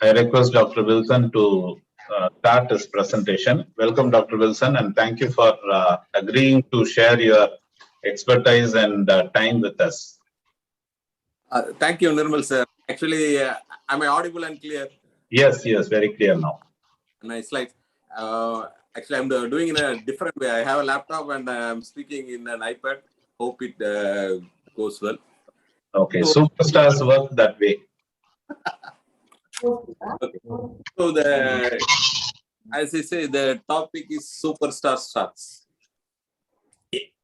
I request Dr. Wilson to start his presentation. Welcome, Dr. Wilson, and thank you for agreeing to share your expertise and time with us. Thank you, Nirmal sir. Actually, am I audible and clear? Yes, very clear now. Nice slides. Actually, I'm doing in a different way. I have a laptop and I'm speaking in an iPad. Hope it goes well. Okay, so, superstars work that way. Okay. So as I say, the topic is superstar stars.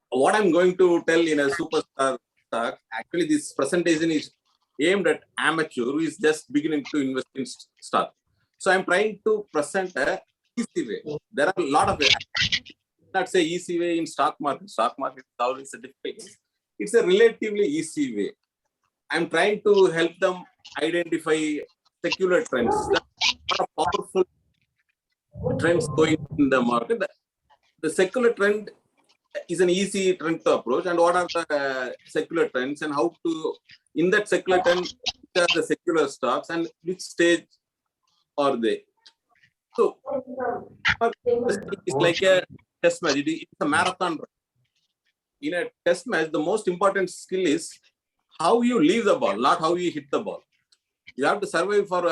What I'm going to tell in a superstar talk, actually, this presentation is aimed at amateur who is just beginning to invest in stock. So I'm trying to present a easy way. There are a lot of ways. Not say easy way in stock market. Stock market is always a difficult. It's a relatively easy way. I'm trying to help them identify secular trends. There are powerful trends going in the market. The secular trend is an easy trend to approach, and what are the secular trends, and how to, in that secular trend, which are the secular stocks and which stage are they? So it's like a test match. It's a marathon. In a test match, the most important skill is how you leave the ball, not how you hit the ball. You have to survive for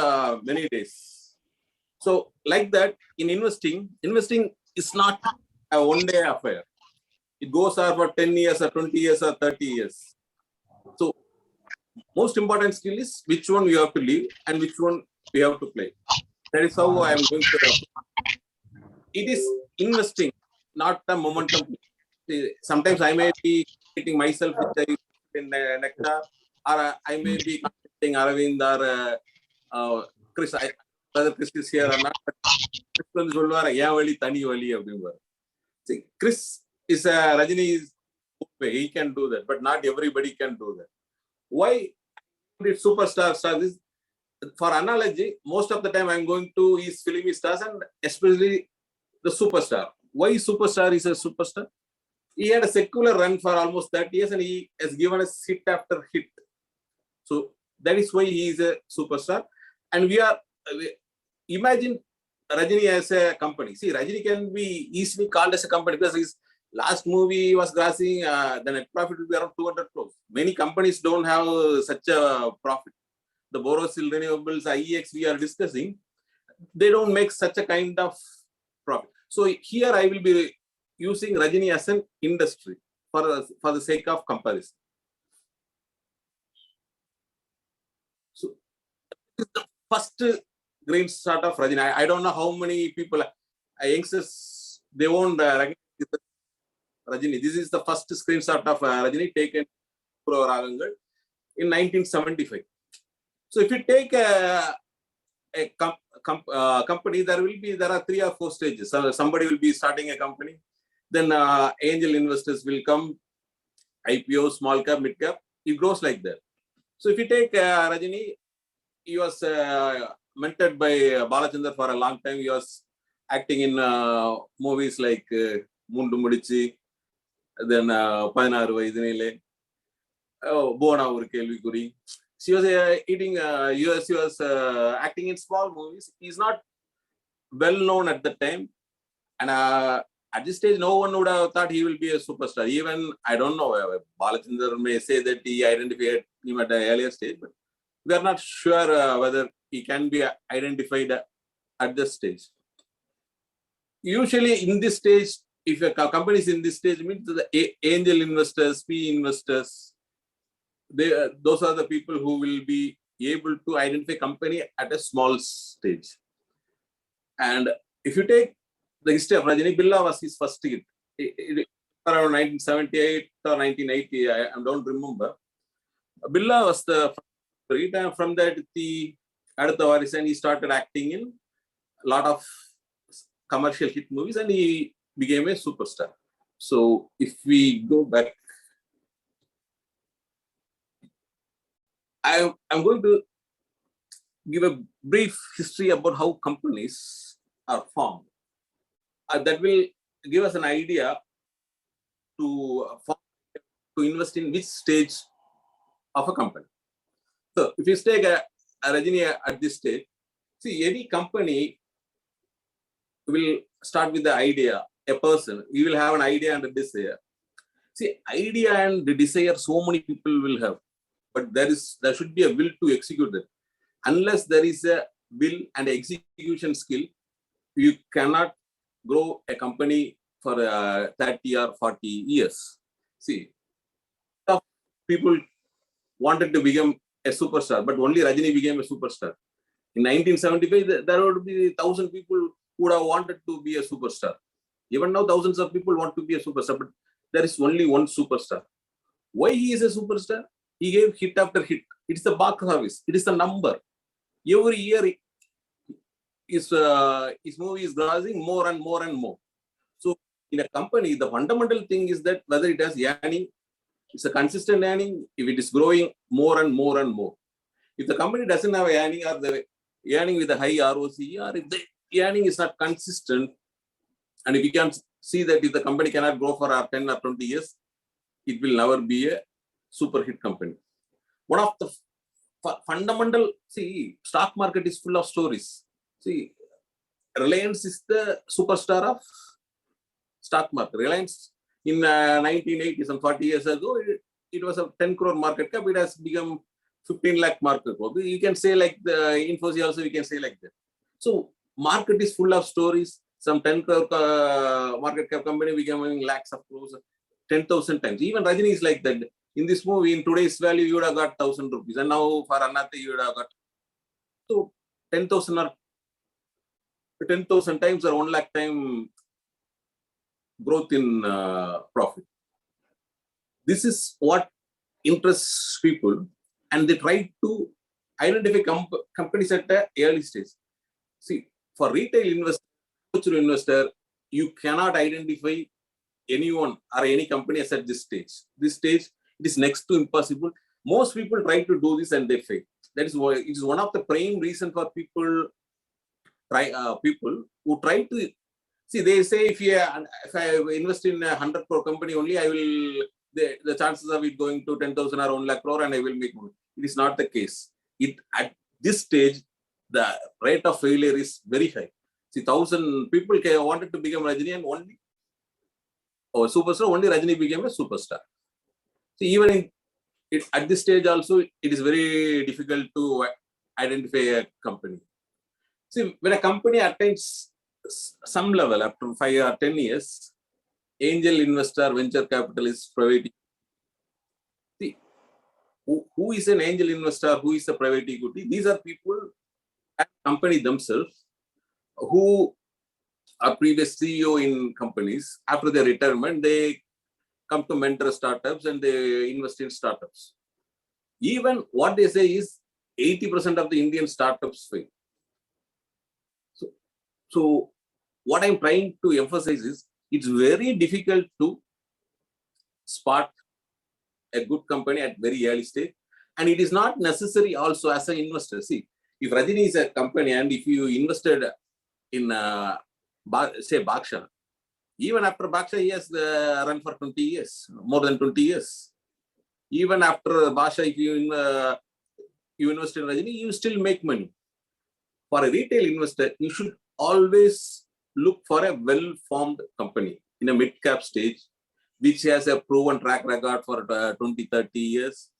many days. So like that, in investing is not a one-day affair. It goes on for 10 years or 20 years or 30 years. So most important skill is which one you have to leave and which one we have to play. That is how I am going to. It is investing, not the momentum. Sometimes I may be getting myself in NECTAR, or I may be contacting Aravind or Chris. Whether Chris is here or not. See, Chris is Rajini is okay, he can do that, but not everybody can do that. Why did superstar stars? For analogy, most of the time I'm going to his filmy stars and especially the superstar. Why superstar is a superstar? He had a secular run for almost 30 years and he has given us hit after hit. So that is why he is a superstar. And we are, imagine Rajini as a company. See, Rajini can be easily called as a company because his last movie was grossing, the net profit will be around 200 crores. Many companies don't have such a profit. The Borosil Renewables, IEX we are discussing, they don't make such a kind of profit. So here I will be using Rajini as an industry for the sake of comparison. So this is the first green start of Rajini. I don't know how many people, youngsters, they won't recognize Rajini. This is the first screenshot of Rajini taken in 1975. So if you take a company, there are 3 or 4 stages. So somebody will be starting a company, then angel investors will come, IPO, small cap, mid cap. It grows like that. So if you take Rajini, he was mentored by Balachandar for a long time. He was acting in movies like Mundu Mudichi, then Panaru Vaidinile, Bona Ur Kelvi Kuri. She was she was acting in small movies. He's not well known at the time, and at this stage, no one would have thought he will be a superstar. Even I don't know. Balachandar may say that he identified him at an earlier stage, but we are not sure whether he can be identified at this stage. Usually, in this stage, if a company is in this stage, means the angel investors, PE investors. Those are the people who will be able to identify company at a small stage. And if you take the history of Rajini, Billa was his first hit. Around 1978 or 1980, I don't remember. Billa was the first hit, and from that, he started acting in a lot of commercial hit movies and he became a superstar. So if we go back, I'm going to give a brief history about how companies are formed. That will give us an idea to invest in which stage of a company. So if you take a Rajini at this stage, See, any company will start with the idea. A person, you will have an idea and a desire. See, idea and the desire, so many people will have, but there should be a will to execute it. Unless there is a will and execution skill, you cannot grow a company for 30 or 40 years. See, people wanted to become a superstar, but only Rajini became a superstar. In 1975, there would be 1,000 people who would have wanted to be a superstar. Even now, thousands of people want to be a superstar, but there is only one superstar. Why he is a superstar? He gave hit after hit. It's the box office. It is the number. Every year, his movie is grossing more and more and more. So, in a company, the fundamental thing is that whether it has earning, it's a consistent earning, if it is growing more and more and more. If the company doesn't have earning, or the earning with a high ROC, or if the earning is not consistent, and if you can see that if the company cannot grow for 10 or 20 years, it will never be a super hit company. One of the fundamental, see, stock market is full of stories. See, Reliance is the superstar of stock market. Reliance in 1980s and 40 years ago, it was a 10 crore market cap. It has become 15 lakh market cap. You can say like the Infosys also, you can say like that. So market is full of stories. Some 10 crore market cap company becoming lakhs of crores, 10,000 times. Even Rajini is like that. In this movie, in today's value, you would have got 1,000 rupees. And now for Anatha, you would have got. So 10,000 or 10,000 times or 1 lakh time growth in profit. This is what interests people, and they try to identify companies at the early stage. See, for retail investor, you cannot identify anyone or any company as at this stage. This stage, it is next to impossible. Most people try to do this and they fail. That is why it is one of the prime reason for people who try to see. They say if I invest in a 100 crore company only, I will the chances of it going to 10,000 or 1 lakh crore and I will make money. It is not the case. At this stage, the rate of failure is very high. See, 1,000 people wanted to become Rajini and only superstar. Only Rajini became a superstar. See, even at this stage also, it is very difficult to identify a company. See, when a company attains some level after 5 or 10 years, angel investor, venture capitalist, private. See, who is an angel investor? Who is a private equity? These are people at company themselves who are previous CEO in companies. After their retirement, they come to mentor startups and they invest in startups. Even what they say is 80% of the Indian startups fail. So what I'm trying to emphasize is it's very difficult to spot a good company at very early stage. And it is not necessary also as an investor. See, if Rajini is a company and if you invested in, say, Baksha, even after Baksha, he has run for 20 years, more than 20 years. Even after Baksha, if you invest in Rajini, you still make money. For a retail investor, you should always look for a well-formed company in a mid-cap stage, which has a proven track record for 20, 30 years.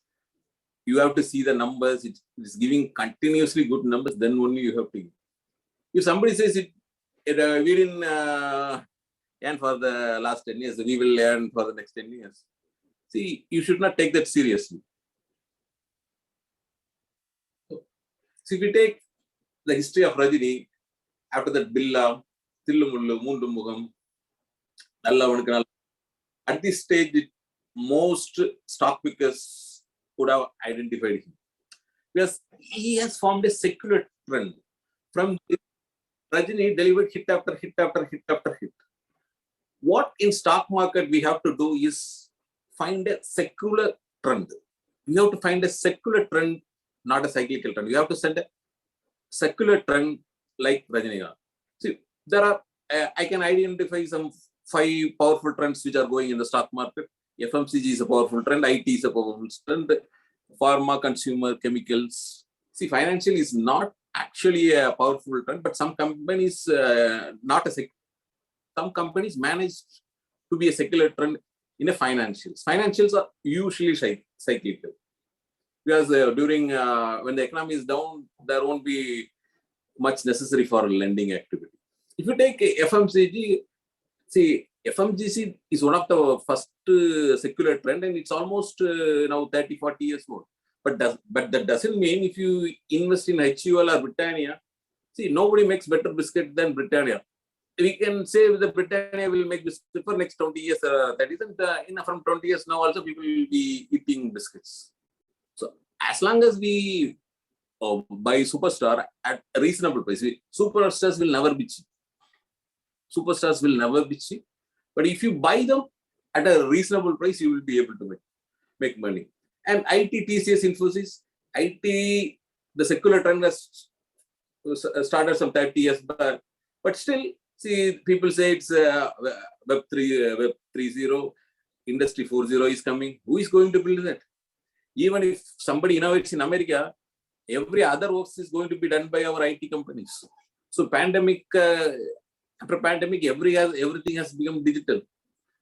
You have to see the numbers. It is giving continuously good numbers, then only you have to. If somebody says we didn't earn for the last 10 years, we will earn for the next 10 years. See, you should not take that seriously. So if we take the history of Rajini, after that Billa, Tillumullu, Mundumugam, at this stage, most stock pickers would have identified him. Because he has formed a secular trend. From Rajini delivered hit after hit after hit after hit. What in stock market we have to do is find a secular trend. We have to find a secular trend, not a cyclical trend. We have to send a secular trend like Rajinikanth. See, there are, I can identify some 5 powerful trends which are going in the stock market. FMCG is a powerful trend, IT is a powerful trend, pharma, consumer, chemicals. See, financial is not actually a powerful trend, but some companies not a some companies manage to be a secular trend in a financials. Financials are usually cyclical because during when the economy is down, there won't be much necessary for lending activity. If you take FMCG, see, FMGC is one of the first secular trend, and it's almost now 30, 40 years old. But that doesn't mean if you invest in HUL or Britannia, see, nobody makes better biscuit than Britannia. We can say the Britannia will make biscuit for next 20 years. That isn't from 20 years now. Also, people will be eating biscuits. So as long as we buy Superstar at a reasonable price, Superstars will never be cheap. Superstars will never be cheap. But if you buy them at a reasonable price, you will be able to make money. And IT, TCS, Infosys, IT, the secular trend has started some 30 years back. But still, see, people say it's Web 3.0, Industry 4.0 is coming. Who is going to build that? Even if somebody innovates in America, every other work is going to be done by our IT companies. So after pandemic, everything has become digital.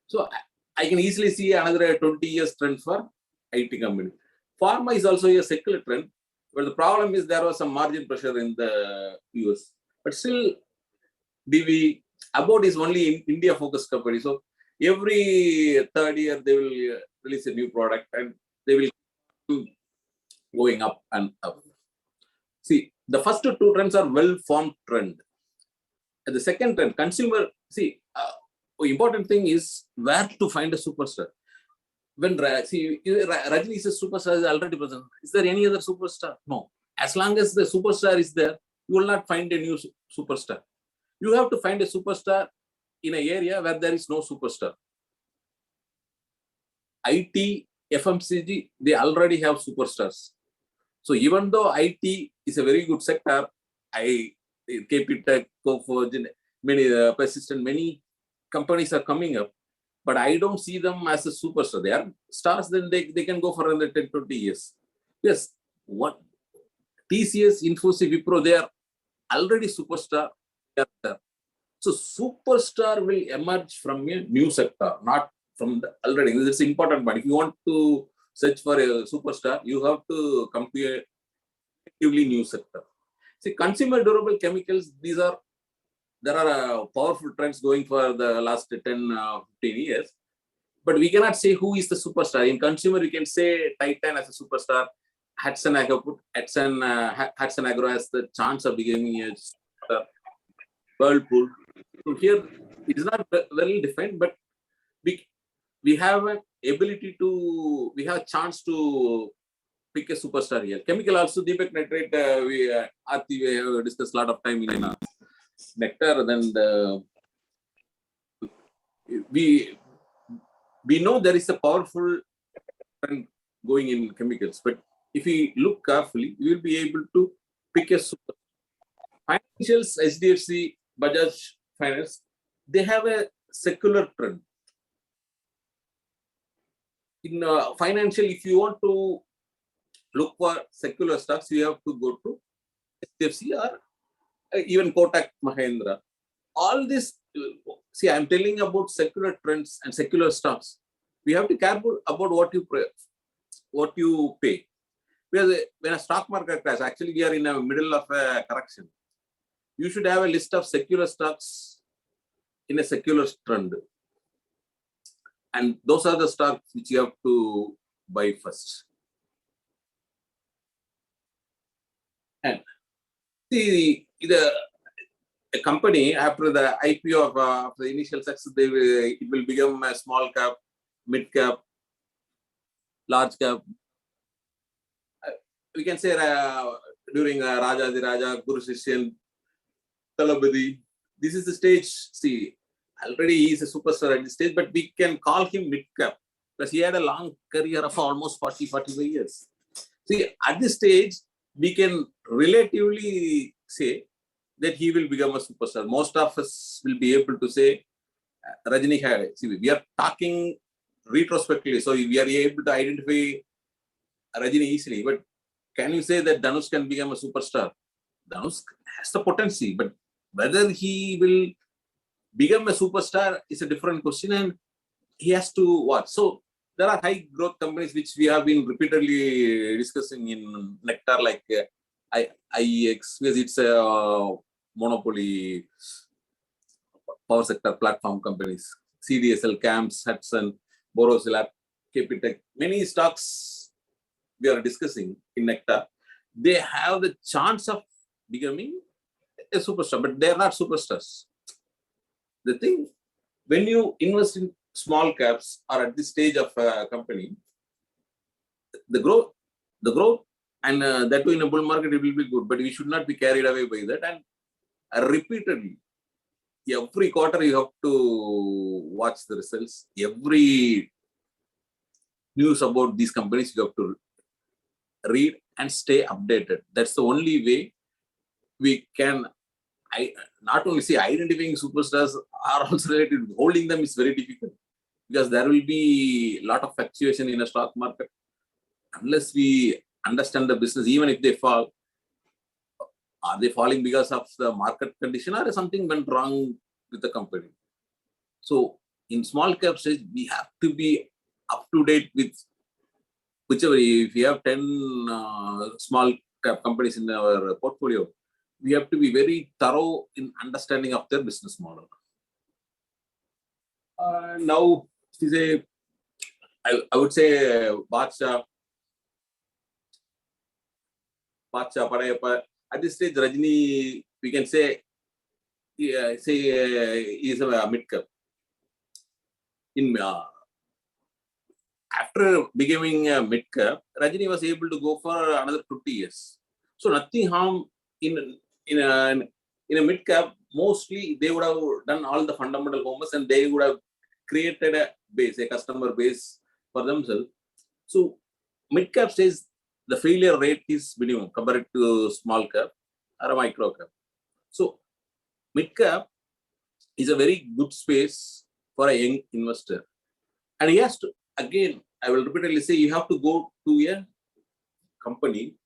So I can easily see another 20 years trend for IT company. Pharma is also a secular trend, but the problem is there was some margin pressure in the US. But still, DV, About is only in India-focused company. So every third year, they will release a new product and they will keep going up and up. See, the first two trends are well-formed trend. And the second trend, consumer, see, important thing is where to find a superstar. When Rajini is a superstar, is already present. Is there any other superstar? No. As long as the superstar is there, you will not find a new superstar. You have to find a superstar in an area where there is no superstar. IT, FMCG, they already have superstars. So even though IT is a very good sector, KP Tech, Coforge, many Persistent, many companies are coming up, but I don't see them as a superstar. They are stars, then they can go for another 10, 20 years. Yes, what TCS, Infosys, Wipro, they are already superstar. So superstar will emerge from a new sector, not from the already. This is important, but if you want to search for a superstar, you have to come to a relatively new sector. See, consumer durable chemicals, there are powerful trends going for the last 10, 15 years, but we cannot say who is the superstar. In consumer, you can say Titan as a superstar, Hudson Agro has the chance of becoming a superstar, Whirlpool. So here, it is not well defined, but we have an ability to, we have a chance to pick a superstar here. Chemical also, Deepak Nitrate, we have discussed a lot of time in NECTAR. Then we know there is a powerful trend going in chemicals, but if we look carefully, we will be able to pick a superstar. Financials, HDFC, Bajaj Finance, they have a secular trend. In financial, if you want to look for secular stocks, you have to go to HDFC or even Kotak Mahindra. All this, see, I'm telling about secular trends and secular stocks. We have to be careful about what you pay. Because when a stock market crash, actually we are in the middle of a correction. You should have a list of secular stocks in a secular trend. And those are the stocks which you have to buy first. And see, a company, after the IPO of the initial success, it will become a small cap, mid cap, large cap. We can say during Raja the Raja, Guru Sisyan, Talabadi, this is the stage. See, already he is a superstar at this stage, but we can call him mid cap because he had a long career of almost 40, 45 years. See, at this stage, we can relatively say that he will become a superstar. Most of us will be able to say Rajini had. See, we are talking retrospectively, so we are able to identify Rajini easily. But can you say that Dhanush can become a superstar? Dhanush has the potential, but whether he will become a superstar is a different question, and he has to watch. So there are high growth companies which we have been repeatedly discussing in NECTAR, like IEX, because it's a monopoly power sector platform companies, CDSL, CAMS, Hudson, Borosil, Capitec, many stocks we are discussing in NECTAR. They have the chance of becoming a superstar, but they are not superstars. The thing, when you invest in small caps or at this stage of a company, the growth, and that too in a bull market, it will be good, but we should not be carried away by that. And repeatedly, every quarter you have to watch the results. Every news about these companies you have to read and stay updated. That's the only way we can. Not only say identifying superstars are also related. Holding them is very difficult because there will be a lot of fluctuation in a stock market. Unless we understand the business, even if they fall, are they falling because of the market condition or something went wrong with the company? So in small cap stage, we have to be up to date with whichever. If we have 10 small cap companies in our portfolio, we have to be very thorough in understanding of their business model. Now, I would say Bacha, Padayappa. At this stage, Rajini, we can say, is a mid cap. After becoming a mid cap, Rajini was able to go for another 20 years. So nothing harm in a mid cap. Mostly they would have done all the fundamental homework and they would have created a base, a customer base for themselves. So mid cap says the failure rate is minimum compared to small cap or a micro cap. So mid cap is a very good space for a young investor. And he has to, again, I will repeatedly say, you have to go to a company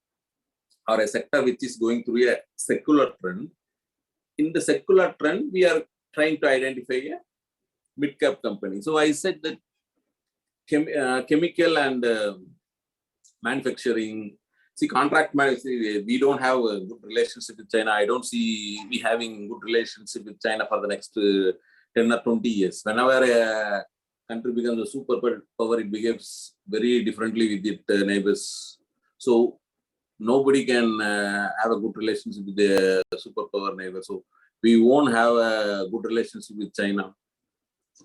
or a sector which is going through a secular trend. In the secular trend, we are trying to identify a mid-cap company. So I said that chemical and manufacturing, see, contract manufacturing, we don't have a good relationship with China. I don't see we having good relationship with China for the next 10 or 20 years. Whenever a country becomes a superpower, it behaves very differently with its neighbors. So nobody can have a good relationship with the superpower neighbor. So we won't have a good relationship with China.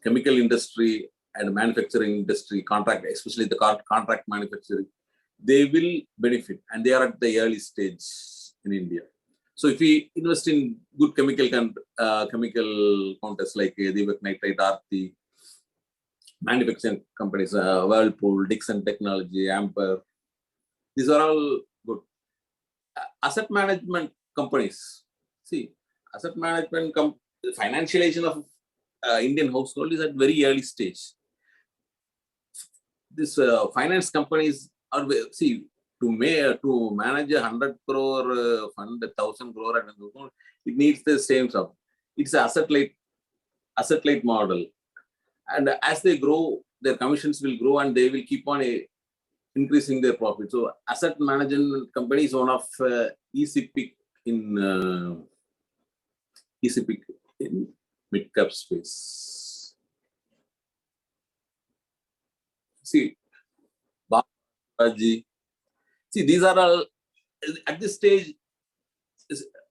Chemical industry and manufacturing industry, contract, especially the contract manufacturing, they will benefit, and they are at the early stage in India. So if we invest in good chemical contests like Deepak Nitrite, Aarti, manufacturing companies, Whirlpool, Dixon Technology, Amper, these are all good. Asset management companies. See, asset management, financialization of Indian household is at very early stage. This finance companies are, see, to manage 100 crore fund, 1,000 crore, it needs the same stuff. It's an asset light model. And as they grow, their commissions will grow and they will keep on increasing their profit. So asset management company is one of easy pick in mid-cap space. See, Babaji. See, these are all, at this stage,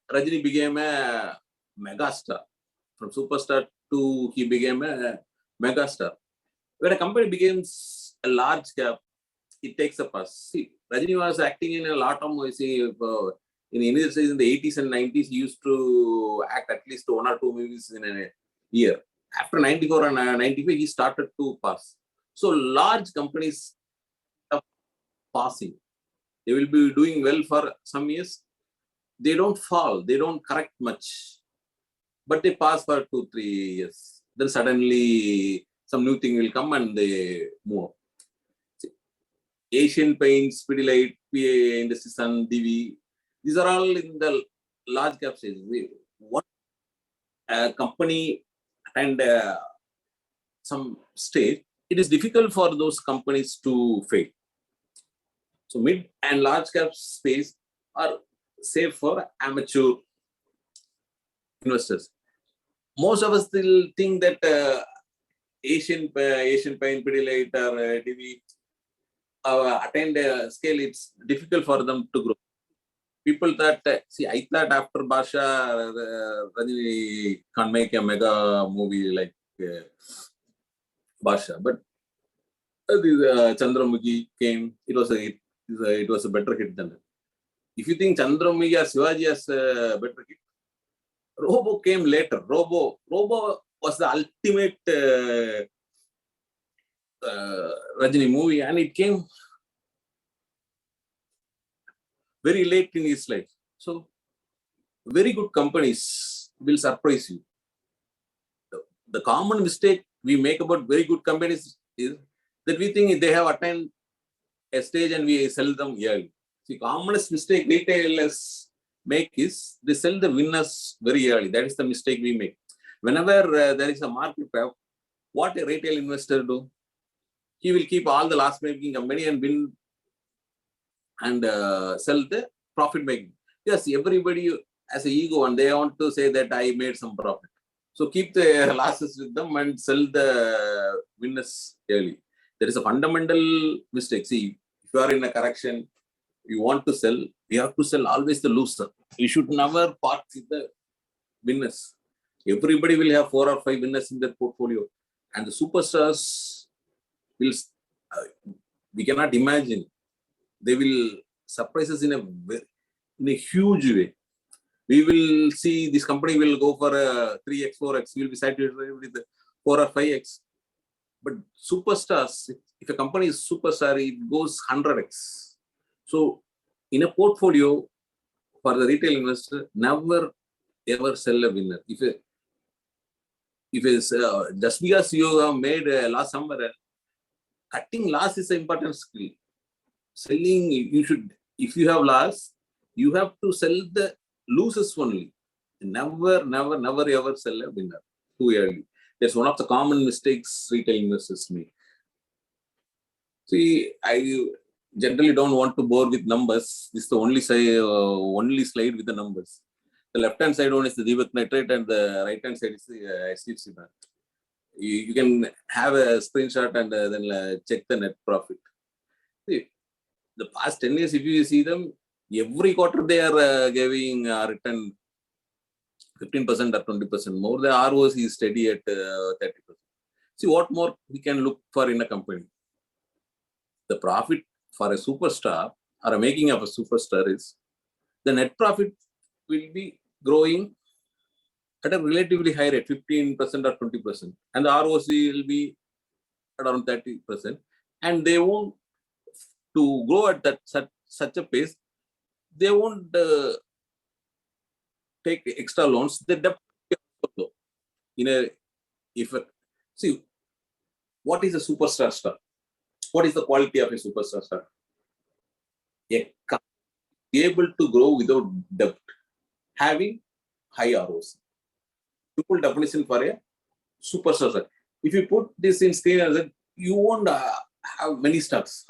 Rajini became a megastar. From superstar to he became a megastar. When a company becomes a large cap, it takes a pass. See, Rajini was acting in a lot of movies. In India, in the 80s and 90s, he used to act at least 1 or 2 movies in a year. After 94 and 95, he started to pass. So large companies are passing. They will be doing well for some years. They don't fall. They don't correct much. But they pass for 2-3 years. Then suddenly some new thing will come and they move. See, Asian Paints, Pidilite, PA Industries, and Divi. These are all in the large cap stage. What a company and some stage, it is difficult for those companies to fail. So mid and large cap space are safe for amateur investors. Most of us still think that Asian Paint, Pidilite, or DV attain a scale, it's difficult for them to grow. People thought, I thought after Basha, Rajini can't make a mega movie like Basha. But Chandramukhi came, it was a better hit than that. If you think Chandramukhi or Shivaji has a better hit, Robo came later. Robo was the ultimate Rajini movie, and it came very late in his life. So, very good companies will surprise you. The common mistake we make about very good companies is that we think they have attained a stage and we sell them early. The commonest mistake retailers make is they sell the winners very early. That is the mistake we make. Whenever there is a market cap, what a retail investor do? He will keep all the loss-making company and win and sell the profit-making. Yes, everybody has an ego and they want to say that I made some profit. So keep the losses with them and sell the winners early. There is a fundamental mistake. See, if you are in a correction, you want to sell, you have to sell always the loser. You should never part with the winners. Everybody will have 4 or 5 winners in their portfolio. And the superstars will, we cannot imagine, they will surprise us in a huge way. We will see this company will go for a 3x, 4x. We will be satisfied with 4 or 5x. But superstars, if a company is superstar, it goes 100x. So in a portfolio for the retail investor, never ever sell a winner. If it's just because you have made a loss somewhere, cutting loss is an important skill. Selling, you should, if you have loss, you have to sell the losers only. Never ever sell a winner too early. That's one of the common mistakes retail investors make. See, I generally don't want to bore with numbers. This is the only slide with the numbers. The left-hand side one is the Divat nitrate and the right-hand side is the HDFC Bank. You can have a screenshot and then check the net profit. See, the past 10 years, if you see them, every quarter they are giving return 15% or 20% more. The ROC is steady at 30%. See, what more we can look for in a company? The profit for a superstar or a making of a superstar is the net profit will be growing at a relatively high rate, 15% or 20%. And the ROC will be around 30%. And they won't, to grow at that such a pace, they won't take extra loans. The debt low. See, what is a superstar star? What is the quality of a superstar star? A company able to grow without debt, having high ROC. Simple definition for a superstar star. If you put this in screen, you won't have many stocks.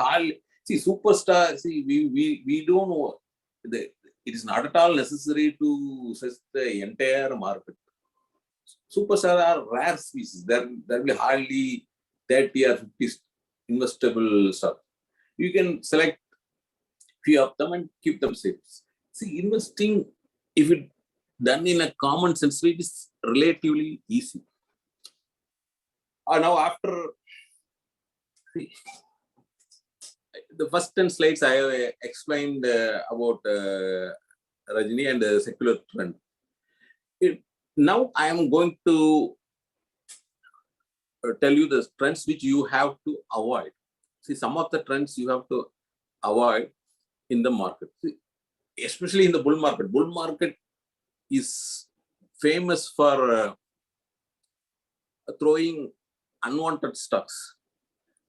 See, superstar. See, we don't know. It is not at all necessary to search the entire market. Superstars are rare species. There will be hardly 30 or 50 investable stocks. You can select few of them and keep them safe. See, investing, if it done in a common sense way, it is relatively easy. Now, after the first 10 slides, I have explained about Rajini and the secular trend. Now, I am going to tell you the trends which you have to avoid. See, some of the trends you have to avoid in the market. See, especially in the bull market. Bull market is famous for throwing unwanted stocks.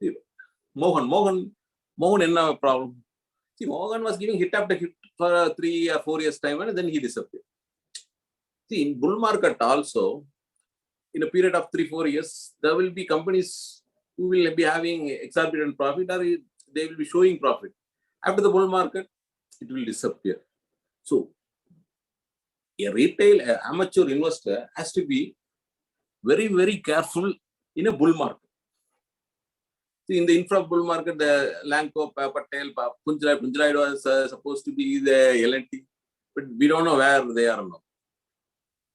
See, Mohan, enna problem? See, Mohan was giving hit after hit for 3 or 4 years time and then he disappeared. See, in bull market also, in a period of 3-4 years, there will be companies who will be having exorbitant profit, or they will be showing profit. After the bull market, it will disappear. So a retail amateur investor has to be very, very careful in a bull market. See, in the infra bull market, the Lanco, Patel, Punjai was supposed to be the L&T, but we don't know where they are now.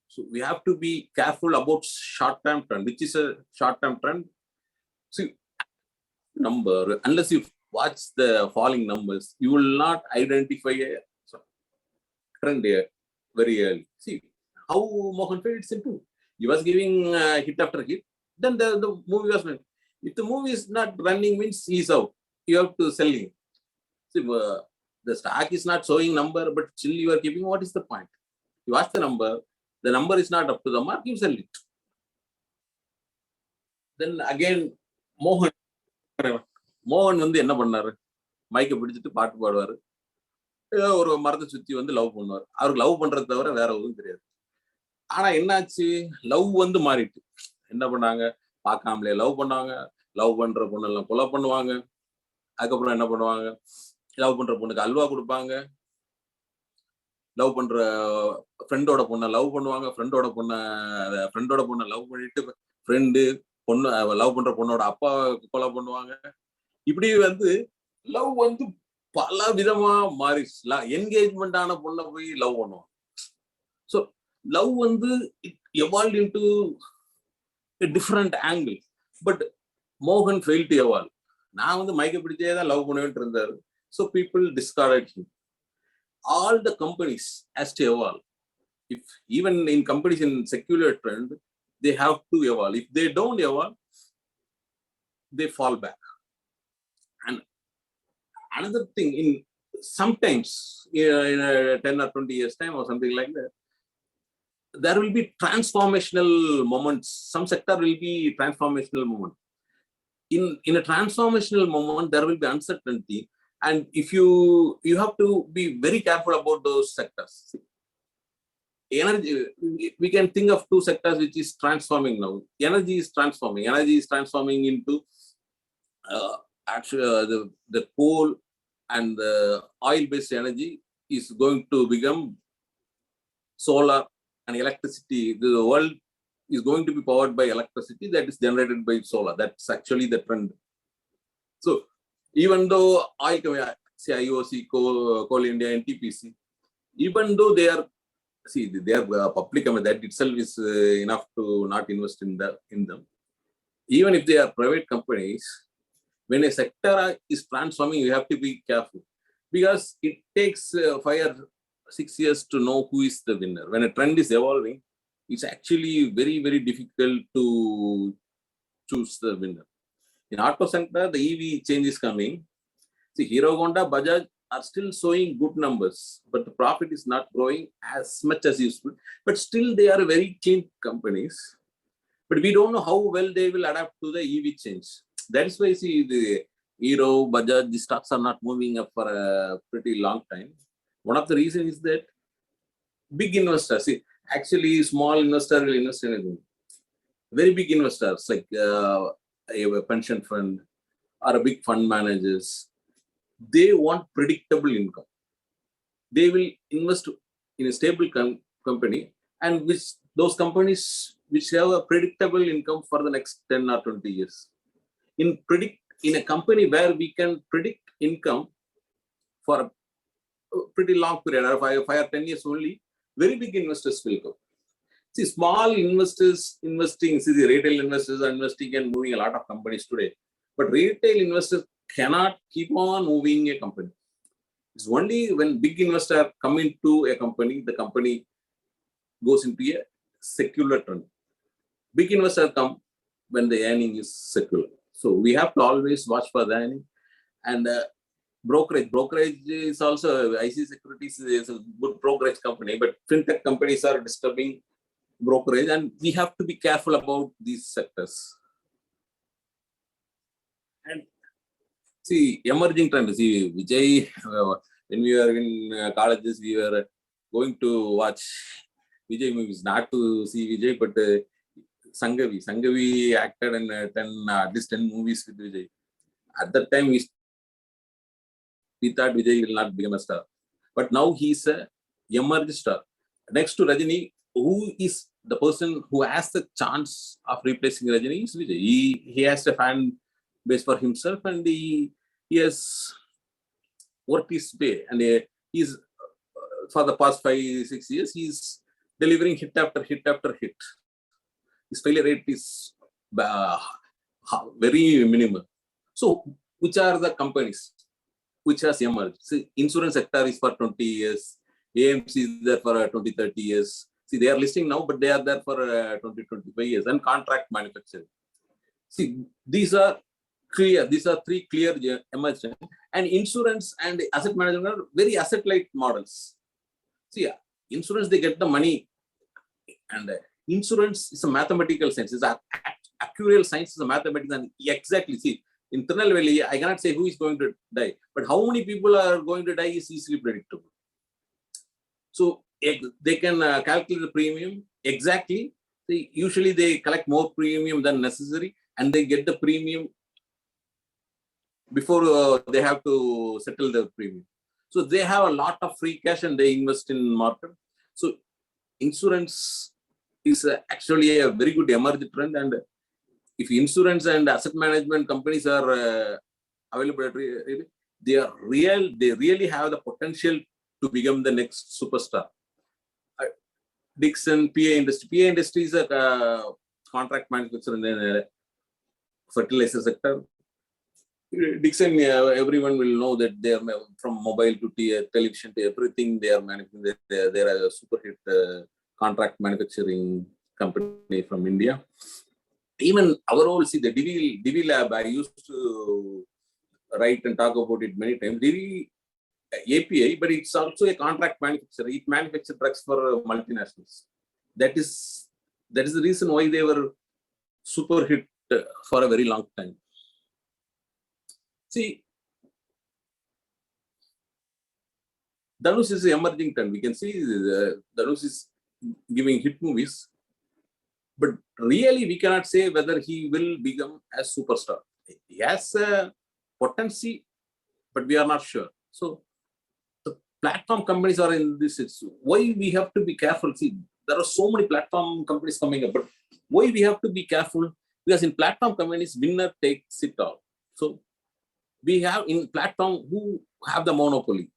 So we have to be careful about short-term trend. Which is a short-term trend? See, number, unless you watch the falling numbers, you will not identify a trend very early. See how Mohan fits into. He was giving hit after hit. Then the movie was running. If the movie is not running, means he's out. You have to sell him. See, the stock is not showing number, but still you are keeping. What is the point? You watch the number is not up to the mark, you sell it. Then again, மோகன் வந்து என்ன பண்ணாரு, மைக்கை பிடிச்சிட்டு பாட்டு பாடுவாரு, ஏதோ ஒரு மரத்தை சுத்தி வந்து லவ் பண்ணுவார். அவருக்கு லவ் பண்றதை தவிர வேற எதுவும் தெரியாது. ஆனா என்னாச்சு, லவ் வந்து மாறிட்டு என்ன பண்ணாங்க, பார்க்காமலே லவ் பண்ணாங்க. லவ் பண்ற பொண்ணெல்லாம் கொலை பண்ணுவாங்க. அதுக்கப்புறம் என்ன பண்ணுவாங்க, லவ் பண்ற பொண்ணுக்கு அல்வா கொடுப்பாங்க. லவ் பண்ற ஃப்ரெண்டோட பொண்ணை லவ் பண்ணுவாங்க. ஃப்ரெண்டோட பொண்ணை லவ் பண்ணிட்டு ஃப்ரெண்டு பொண்ணு லவ் பண்ற பொண்ணோட அப்பா கொலை பண்ணுவாங்க. இப்படி வந்து லவ் வந்து பல விதமா மாறிச்சு. என்கேஜ்மெண்ட் ஆன பொண்ணை போய் லவ் பண்ணுவாங்க. ஸோ லவ் வந்து it evolve into a different angle. But Mohan failed to evolve. நான் வந்து மைக்கை பிடிச்சே தான் லவ் பண்ணுவேன் இருந்தாரு. So people discarded him. All the companies has to evolve. If even in companies in secular trend, they have to evolve. If they don't evolve, they fall back. And another thing, in sometimes in a 10 or 20 years time or something like that, there will be transformational moments. Some sector will be transformational moment. In a transformational moment, there will be uncertainty, and if you have to be very careful about those sectors. Energy, we can think of two sectors which is transforming now. Energy is transforming into actually the coal and the oil based energy is going to become solar and electricity. The world is going to be powered by electricity that is generated by solar. That's actually the trend. So even though say IOC, Coal India, NTPC, even though they are public, that itself is enough to not invest in them. Even if they are private companies, when a sector is transforming, you have to be careful, because it takes 5 or 6 years to know who is the winner. When a trend is evolving, it's actually very, very difficult to choose the winner. In auto sector, the EV change is coming. See, Hero Honda, Bajaj are still showing good numbers, but the profit is not growing as much as useful. But still, they are very clean companies. But we don't know how well they will adapt to the EV change. That is why, see, the Hero, Bajaj, the stocks are not moving up for a pretty long time. One of the reasons is that big investors, see, actually small investor will invest in anything. Very big investors like a pension fund or a big fund managers, they want predictable income. They will invest in a stable company, and which those companies which have a predictable income for the next 10 or 20 years. In a company where we can predict income for a pretty long period, or 5 or 10 years only, very big investors will come. See, small investors investing, see, the retail investors are investing and moving a lot of companies today. But retail investors cannot keep on moving a company. It's only when big investors come into a company, the company goes into a secular trend. Big investors come when the earning is secular. So we have to always watch for the earning. And brokerage is also, IC Securities is a good brokerage company, but fintech companies are disturbing brokerage, and we have to be careful about these sectors. And see, emerging trends. See, Vijay, when we were in colleges, we were going to watch Vijay movies, not to see Vijay, but Sangavi acted in 10, at least 10 movies with Vijay. At that time, we thought Vijay will not become a star. But now he's a emerged star. Next to Rajini, who is the person who has the chance of replacing Rajini is Vijay. He has a fan base for himself, and he has worked his way. And he's, for the past 5-6 years, he's delivering hit after hit after hit. His failure rate is very minimal. So, which are the companies which has emerged? See, insurance sector is for 20 years. AMC is there for 20-30 years. See, they are listing now, but they are there for 20-25 years. And contract manufacturing. See, these are clear. These are three clear emerging. And insurance and asset management are very asset-light models. See, insurance, they get the money. And insurance is a mathematical science. It's actuarial science is a mathematics. And exactly, see, in Tirunelveli, I cannot say who is going to die, but how many people are going to die is easily predictable. So they can calculate the premium exactly. Usually they collect more premium than necessary, and they get the premium before they have to settle the premium. So they have a lot of free cash and they invest in market. So insurance is actually a very good emerging trend. And if insurance and asset management companies are available, they really have the potential to become the next superstar. Dixon, PA industry is a contract manufacturer in the fertilizer sector. Dixon, everyone will know that they are from mobile to television to everything. They are manufacturing. They are a super hit contract manufacturing company from India. Even our old, see, the Divi lab, I used to write and talk about it many times. Divi API, but it's also a contract manufacturer. It manufactures drugs for multinationals. That is the reason why they were super hit for a very long time. See, Dhanush is an emerging trend. We can see Dhanush is giving hit movies, but really we cannot say whether he will become a superstar. He has a potency, but we are not sure. So the platform companies are in this. It's why we have to be careful. See, there are so many platform companies coming up, but why we have to be careful? Because in platform companies, winner takes it all. So we have in platform who have the monopoly.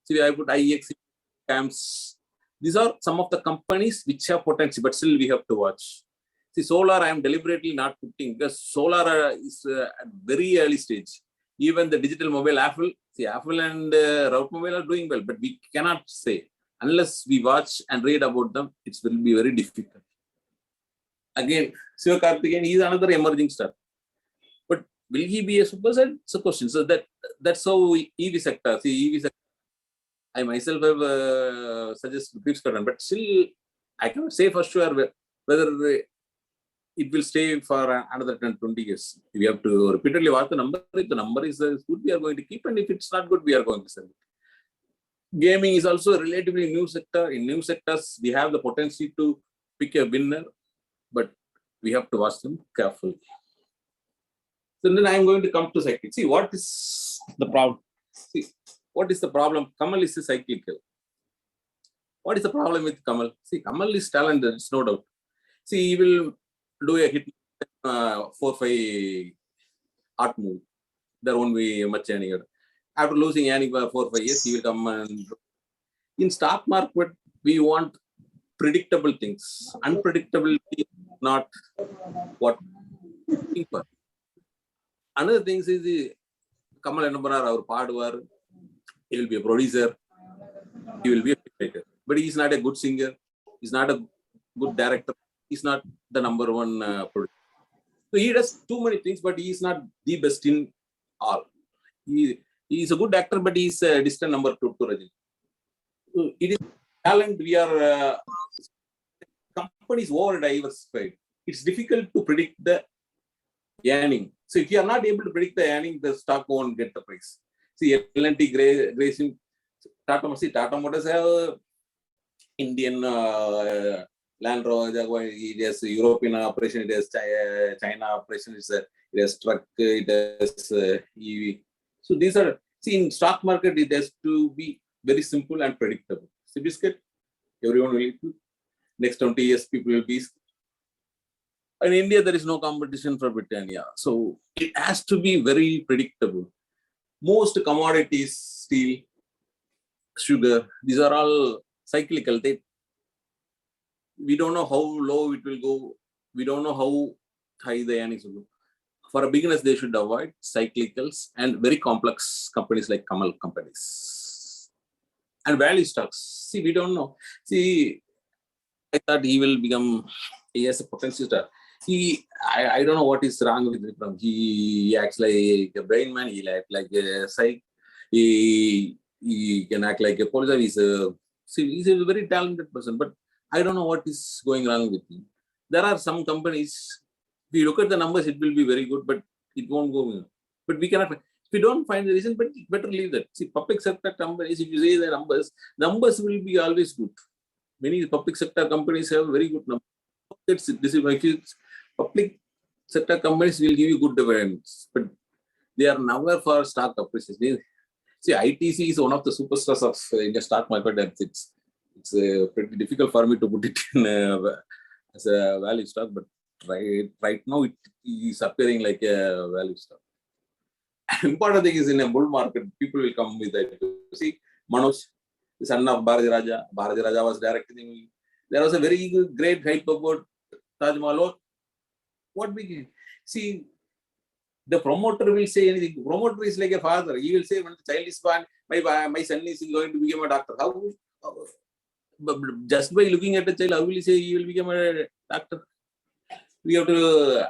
See, I put IEX, CAMS. These are some of the companies which have potential, but still we have to watch. See, solar, I am deliberately not putting because solar is at very early stage. Even the digital mobile, Apple and Route Mobile are doing well, but we cannot say unless we watch and read about them. It will be very difficult. Again, Sivakarthikeyan, he is another emerging star. But will he be a superstar? It's a question. So that's how EV sector. See, EV sector. I myself have suggested Grips Curtain, but still I cannot say for sure whether it will stay for another 10-20 years. We have to repeatedly watch the number. If the number is good, we are going to keep, and if it's not good, we are going to sell it. Gaming is also a relatively new sector. In new sectors, we have the potential to pick a winner, but we have to watch them carefully. So then I am going to come to cyclic. See, what is the problem? See, what is the problem? Kamal is a cyclical. What is the problem with Kamal? See, Kamal is talented, it's no doubt. See, he will do a hit 4-5 art movie. There won't be much earning. After losing earning for 4-5 years, he will come and in stock market, we want predictable things. Unpredictability is not what we think for. Another thing is Kamal Enambanar, our Padwar, he will be a producer, he will be a filmmaker. But he is not a good singer, he's not a good director, he's not the number one producer. So he does too many things, but he is not the best in all. He is a good actor, but he is a distant number two to Rajini. So it is talent. We are companies over diversified. It's difficult to predict the earning. So if you are not able to predict the earning, the stock won't get the price. See, L&T, Grayson, Tata Motors have Indian Land Rover, it has European operation, it has China operation, it has truck, it has EV. So these are, see, in stock market, it has to be very simple and predictable. See, biscuit, everyone will eat. Next 20 years, people will be. In India, there is no competition for Britannia. So it has to be very predictable. Most commodities, steel, sugar, these are all cyclical. We don't know how low it will go. We don't know how high the earnings will go. For beginners, they should avoid cyclicals and very complex companies like Kamal companies. And value stocks. See, we don't know. See, I thought he will become, he has a potential star. I don't know what is wrong with Vikram. He acts like a brain man. He acts like a psych. He can act like a police. He's a very talented person, but I don't know what is going wrong with him. There are some companies, if you look at the numbers, it will be very good, but it won't go. But we cannot, if we don't find the reason, but better leave that. See, public sector companies, if you say the numbers will be always good. Many public sector companies have very good numbers. This is my public sector companies will give you good dividends, but they are never for stock appreciation. See, ITC is one of the superstars of Indian stock market. It's pretty difficult for me to put it in as a value stock, but right now it is appearing like a value stock. Important thing is, in a bull market, people will come with that. See, Manoj, the son of Bharati Raja. Bharati Raja was directing. There was a very great hype about Taj Mahal. What we see, the promoter will say anything. The promoter is like a father. He will say, when the child is born, my son is going to become a doctor. How? Just by looking at the child, how will he say he will become a doctor? We have to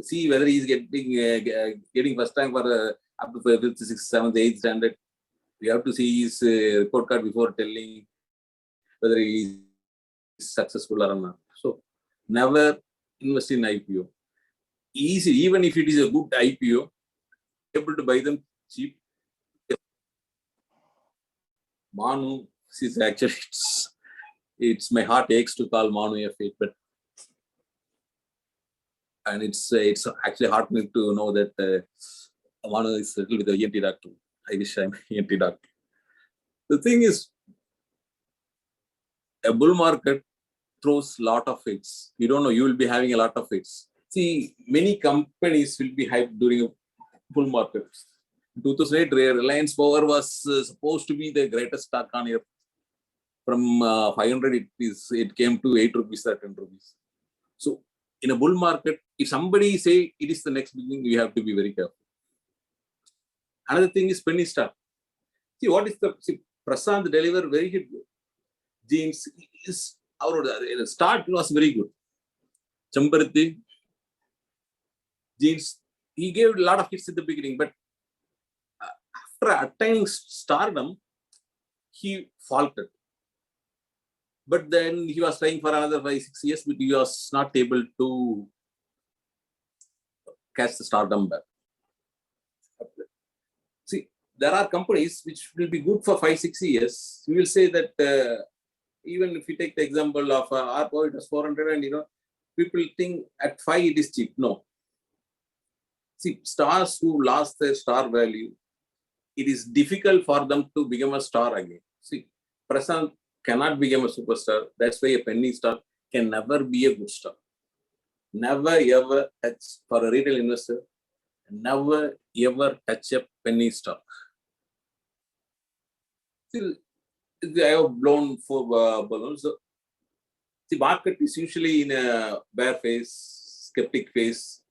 see whether he is getting first rank for up to 5th, 6th, 7th, 8th standard. We have to see his report card before telling whether he is successful or not. So never invest in IPO. Easy, even if it is a good IPO, able to buy them cheap. Manu is actually, it's my heart aches to call Manu a fate, but and it's actually heartening to know that Manu is settled with the ENT doctor. I wish I'm ENT doctor. The thing is, a bull market throws a lot of hits. You don't know, you will be having a lot of hits. See, many companies will be hyped during a bull market. In 2008, Reliance Power was supposed to be the greatest stock on earth. From 500, it came to 8 rupees or 10 rupees. So, in a bull market, if somebody say it is the next beginning, we have to be very careful. Another thing is penny stock. See, what is Prasant deliver very good. Jeans is our start was very good. Champarati, Jeans, he gave a lot of hits at the beginning, but after attaining stardom, he faltered. But then he was trying for another 5-6 years, but he was not able to catch the stardom back. See, there are companies which will be good for 5-6 years. We will say that even if you take the example of ARPO, it was 400, and people think at 5 it is cheap. No. See, stars who lost their star value, it is difficult for them to become a star again. See, Prasant cannot become a superstar. That's why a penny stock can never be a good stock. Never ever touch, for a retail investor, never ever touch a penny stock. See, I have blown 4 balloons. So, the market is usually in a bear phase, skeptic phase,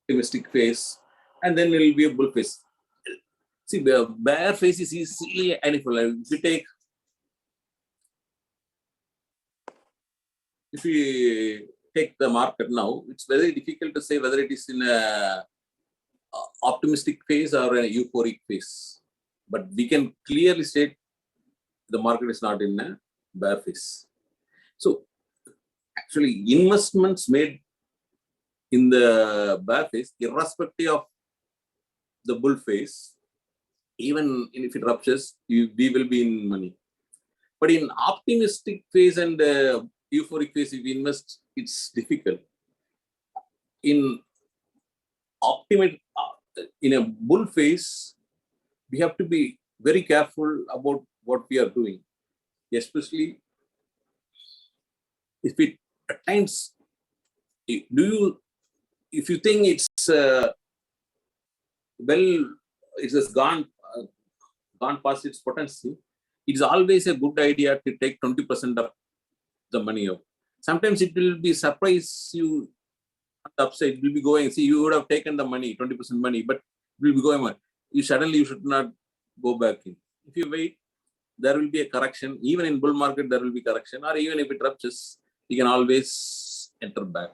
optimistic phase, and then it will be a bull phase. See, the bear phase is easily identifiable. If we take the market now, it's very difficult to say whether it is in a optimistic phase or a euphoric phase. But we can clearly state the market is not in a bear phase. So, actually, investments made in the bear phase, irrespective of the bull phase, even if it ruptures, we will be in money. But in optimistic phase and euphoric phase, if we invest, it's difficult. In in a bull phase, we have to be very careful about what we are doing, especially if it at times, if you think it's it has gone past its potential, it is always a good idea to take 20% of the money out. Sometimes it will be surprise you on the upside. It will be going, see, you would have taken the money, 20% money, but it will be going on. You should not go back in. If you wait, there will be a correction. Even in bull market, there will be correction. Or even if it ruptures, you can always enter back.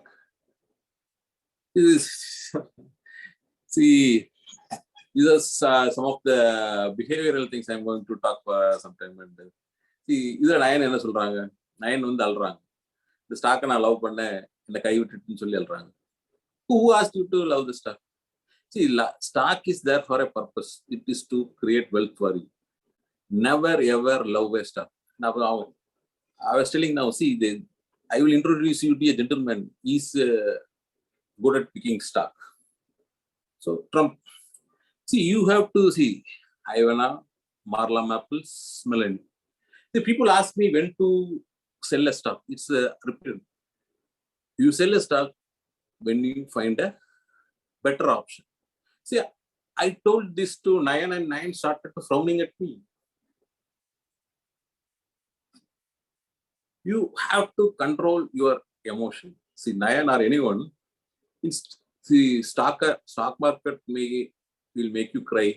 See, these are some of the behavioral things I'm going to talk sometime. And see, இதுல nine என்ன சொல்றாங்க? Nine வந்து அல்றாங்க. இந்த ஸ்டாக்கை நான் love பண்ணேன், என்னை கைவிட்டுட்டுன்னு சொல்லி அல்றாங்க. Who asked you to love the stock? See, stock is there for a purpose. It is to create wealth for you. Never ever love a stock. Now, I was telling now, see, I will introduce you to a gentleman. He's good at picking stock. So, Trump. See, you have to see Ivana, Marla Maples, Melanie. The people ask me when to sell a stock. It's repeated. You sell a stock when you find a better option. See, I told this to Nayan and Nayan started frowning at me. You have to control your emotion. See, Nayan or anyone, see, stock market will make you cry,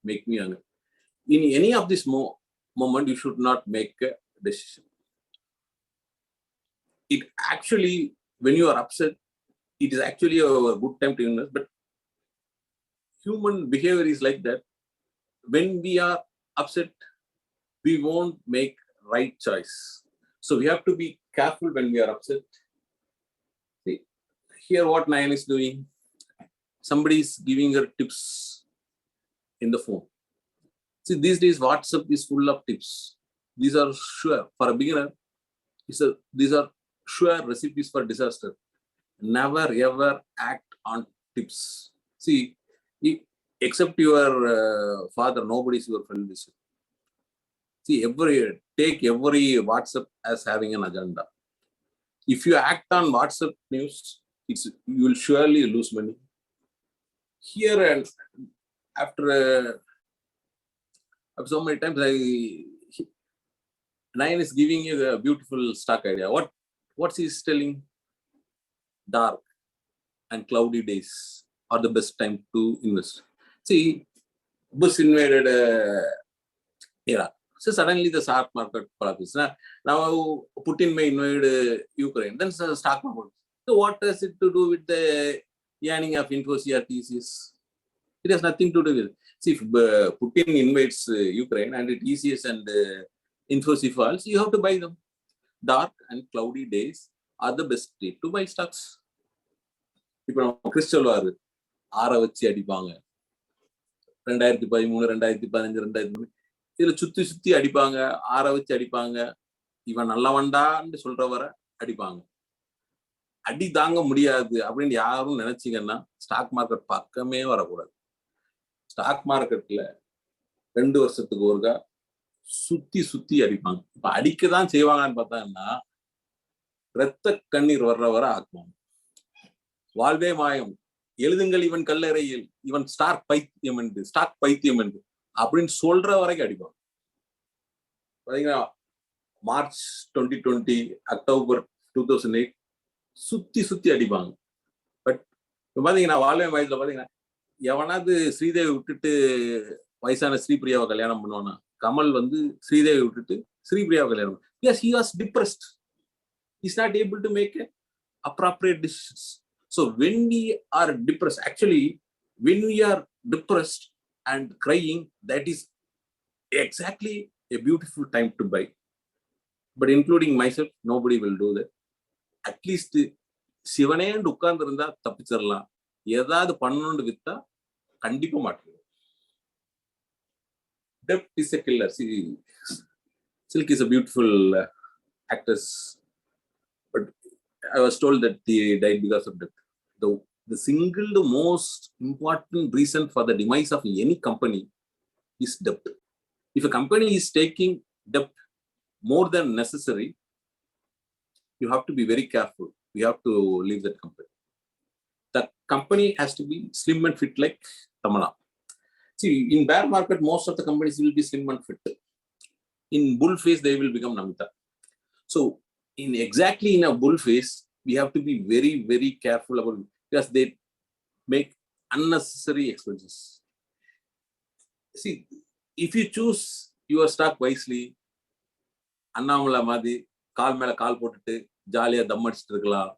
make me angry. In any of this moment, you should not make a decision. It actually, when you are upset, it is actually a good time to invest. But human behavior is like that. When we are upset, we won't make right choice. So we have to be careful when we are upset. See, here what Nayan is doing, somebody is giving her tips in the phone. See, these days WhatsApp is full of tips. These are sure, for a beginner, these are sure recipes for disaster. Never ever act on tips. See, except your father, nobody is your friend. See, take every WhatsApp as having an agenda. If you act on WhatsApp news, you will surely lose money. Here, and after so many times, Nayan is giving you a beautiful stock idea. What's he telling? Dark and cloudy days are the best time to invest. See, Bush invaded Iraq. So suddenly the stock market collapses. Now Putin may invade Ukraine. Then the stock market. So what has it to do with the yearning of Infosys or TCS? It has nothing to do with it. See, if Putin invades Ukraine and it TCS and Infosys falls, you have to buy them. Dark and cloudy days are the best day to buy stocks. இப்போ நம்ம Chris சொல்வாரு, ஆற வச்சு அடிப்பாங்க. 2013, 2015, 2003 இதுல சுத்தி அடிப்பாங்க, ஆற வச்சு அடிப்பாங்க. இவன் நல்லவன்டான்னு சொல்றவரை அடிப்பாங்க. அடி தாங்க முடியாது அப்படின்னு யாரும் நினைச்சீங்கன்னா ஸ்டாக் மார்க்கெட் பக்கமே வரக்கூடாது. ஸ்டாக் மார்க்கெட்ல 2 வருஷத்துக்கு ஒருக்கா சுத்தி அடிப்பாங்க. இப்ப அடிக்கதான் செய்வாங்கன்னு பார்த்தாங்கன்னா ரத்த கண்ணீர் வர்ற வர ஆக்குவாங்க. வாழ்வே மாயம், எழுதுங்கள் இவன் கல்லறையில், இவன் ஸ்டாக் பைத்தியம் என்று அப்படின்னு சொல்ற வரைக்கும் அடிப்பாங்க. பாத்தீங்கன்னா மார்ச் 2020, அக்டோபர் 2008 சுத்தி அடிப்பாங்க. பட் பாத்தீங்கன்னா வாழ்வே மாயத்துல பாத்தீங்கன்னா எவனாவது ஸ்ரீதேவி விட்டுட்டு வயசான ஸ்ரீபிரியாவை கல்யாணம் பண்ணுவானா? கமல் வந்து ஸ்ரீதேவி விட்டுட்டு ஸ்ரீபிரியாவை கல்யாணம். Yes, he was depressed. He's not able to make appropriate decisions. So when we are depressed, actually, when we are depressed and crying, that is exactly a beautiful time to buy. But including myself, nobody will do that. At least சிவனே உட்கார்ந்து இருந்தா தப்பிச்சிடலாம். ஏதாவது பண்ணணும்னு வித்தா கண்டிப்பா மாட்டேன். Debt is a killer. See, Silk is a beautiful actress, but I was told that they died because of debt. The most important reason for the demise of any company is debt. If a company is taking debt more than necessary, you have to be very careful. You have to leave that company. The company has to be slim and fit like Tamana. See, in bear market, most of the companies will be slim and fit. In bull phase, they will become Namita. So, exactly in a bull phase, we have to be very, very careful about, because they make unnecessary expenses. See, if you choose your stock wisely, Annamala Madi, கால் மேல கால் போட்டுட்டு ஜாலியா தம் அடிச்சுட்டு இருக்கலாம்.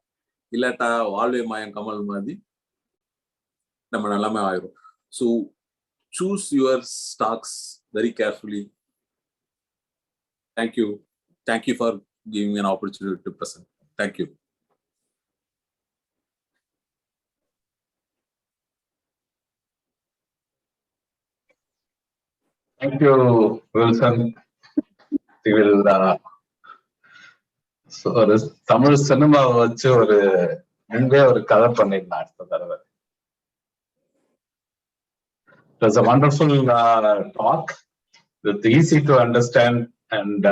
இல்லாட்டா வாழ்வே மாயம் கமல் மாதிரி நம்ம நல்லாமே ஆயிரும். So choose your stocks very carefully. Thank you. Thank you for giving me an opportunity to present. Thank you. Thank you, Wilson. We will ஒரு தமிழ் சினிமாவை வச்சு ஒரு கதை பண்ணிடலாம் அடுத்த தடவை. It was a wonderful talk with easy to understand, and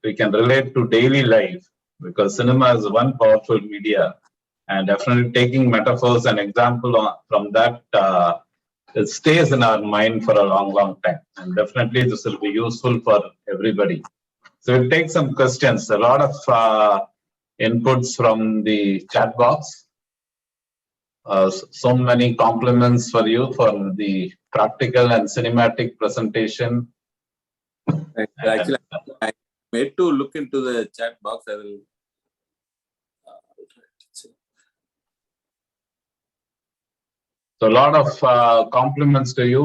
we can relate to daily life, because cinema is one powerful media, and definitely taking metaphors and example from that, it stays in our mind for a long time, and definitely this will be useful for everybody. So we'll take some questions, a lot of inputs from the chat box. So many compliments for you for the practical and cinematic presentation. Actually, I made to look into the chat box. I will. So a lot of compliments to you.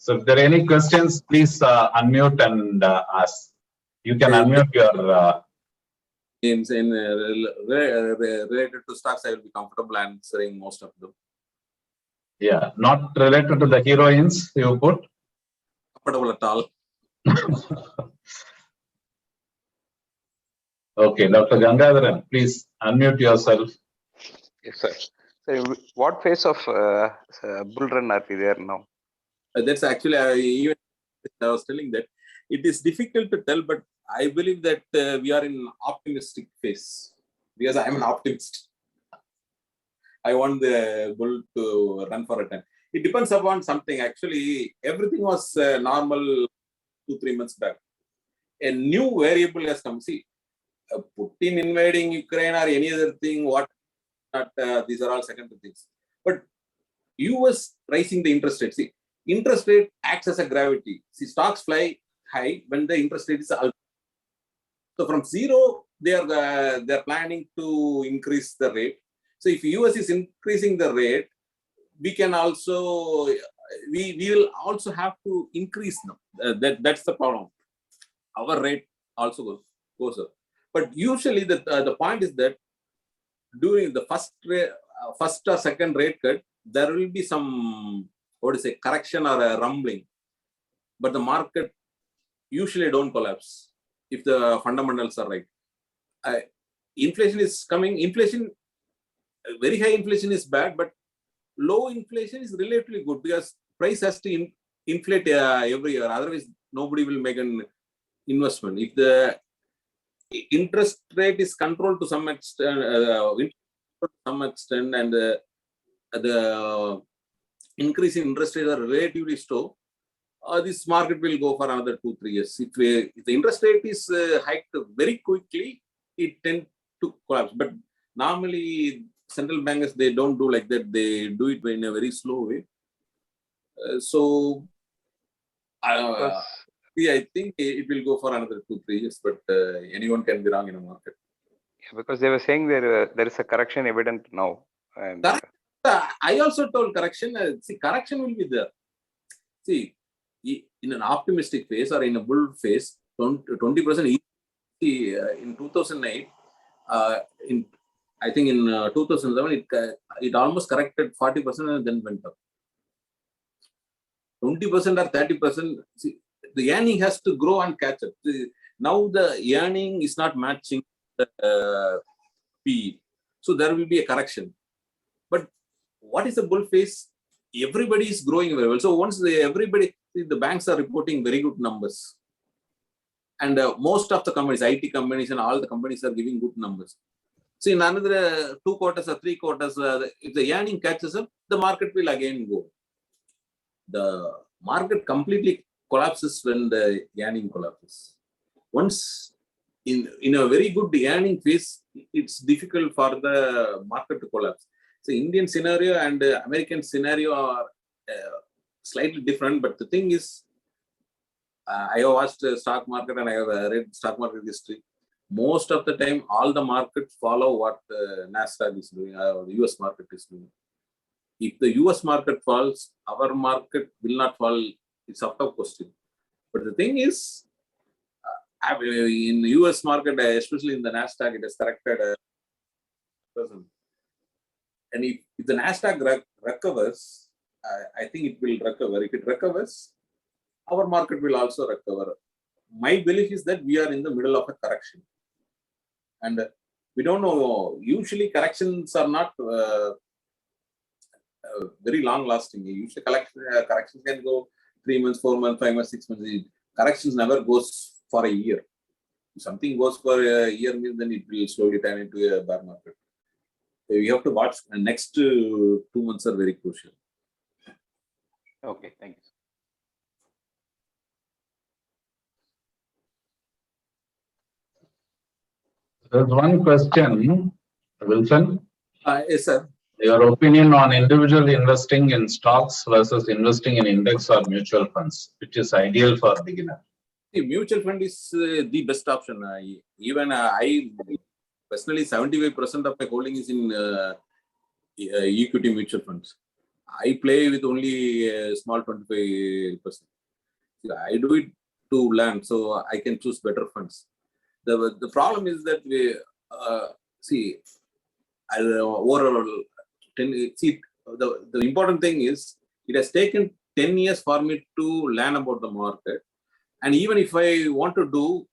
So if there are any questions, please unmute and ask. You can unmute your. Related to stocks, I will be comfortable answering most of them. Yeah, not related to the heroines you put. Comfortable at all. Okay, Dr. Gangadharan, please unmute yourself. Yes, sir. So, what phase of bull run are we there now? That's actually, I was telling that it is difficult to tell, but I believe that we are in optimistic phase, because I am an optimist. I want the bull to run for a time. It depends upon something. Actually, everything was normal 2-3 months back. A new variable has come. See, Putin invading Ukraine or any other thing, these are all secondary things. But US raising the interest rate. See, interest rate acts as a gravity. See, stocks fly high when the interest rate is alpha. So from zero, they are planning to increase the rate. So if US is increasing the rate, we can also we will also have to increase them. That's the problem. Our rate also goes up. But usually the point is that during the first or second rate cut, there will be some correction or a rumbling. But the market usually don't collapse if the fundamentals are right. Inflation is coming. Very high inflation is bad, but low inflation is relatively good, because price has to inflate every year. Otherwise, nobody will make an investment. If the interest rate is controlled to some extent, and the increase in interest rates are relatively slow, this market will go for another 2-3 years. If the interest rate is hiked very quickly, it tends to collapse. But normally, central bankers, they don't do like that. They do it in a very slow way. I think it will go for another 2-3 years, but anyone can be wrong in a market. Yeah, because they were saying there is a correction evident now. And I also told correction. See, correction will be there. See, in an optimistic phase or in a bull phase, 20% in 2008. I think in 2007, it almost corrected 40% and then went up. 20% or 30%. See, the earning has to grow and catch up. Now the earning is not matching the PE. So there will be a correction. But what is the bull phase? Everybody is growing very well. So once the banks are reporting very good numbers. And most of the companies, IT companies and all the companies are giving good numbers. So in another 2 quarters or 3 quarters, if the earning catches up, the market will again go. The market completely collapses when the earning collapses. Once in a very good earning phase, it's difficult for the market to collapse. So Indian scenario and American scenario are slightly different, but the thing is, I have watched stock market and I have read stock market history. Most of the time, all the markets follow what NASDAQ is doing, or the US market is doing. If the US market falls, our market will not fall. It's out of question. But the thing is, in the US market, especially in the NASDAQ, it has corrected %. And if the NASDAQ recovers, I think it will recover. If it recovers, our market will also recover. My belief is that we are in the middle of a correction. And we don't know, usually corrections are not very long lasting. Usually corrections can go 3 months, 4 months, 5 months, 6 months. Corrections never goes for a year. If something goes for a year, then it will slowly turn into a bear market. So we have to watch. The next 2 months are very crucial. Okay, thank you. There's one question, Wilson. Yes, sir. Your opinion on individual investing in stocks versus investing in index or mutual funds, which is ideal for beginner? The mutual fund is the best option. I personally, 75% of my holding is in equity mutual funds. I play with only a small 25%. I do it to learn, so I can choose better funds. The problem is that we overall, the important thing is it has taken 10 years for me to learn about the market. And even if I want to do,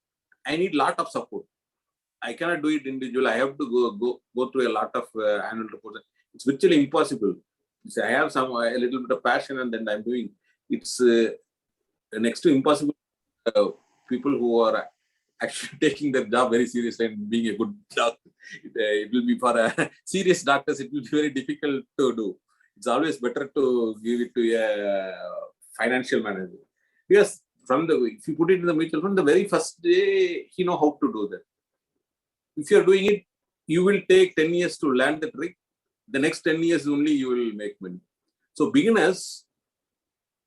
I need a lot of support. I cannot do it individually. I have to go through a lot of annual reports. It's virtually impossible. So I have a little bit of passion, and then I'm doing. It's next to impossible. People who are actually taking their job very seriously and being a good doctor. It will be for serious doctors. It will be very difficult to do. It's always better to give it to a financial manager, because if you put it in the mutual fund, the very first day he know how to do that. If you are doing it, you will take 10 years to learn the trick. The next 10 years only you will make money. So beginners,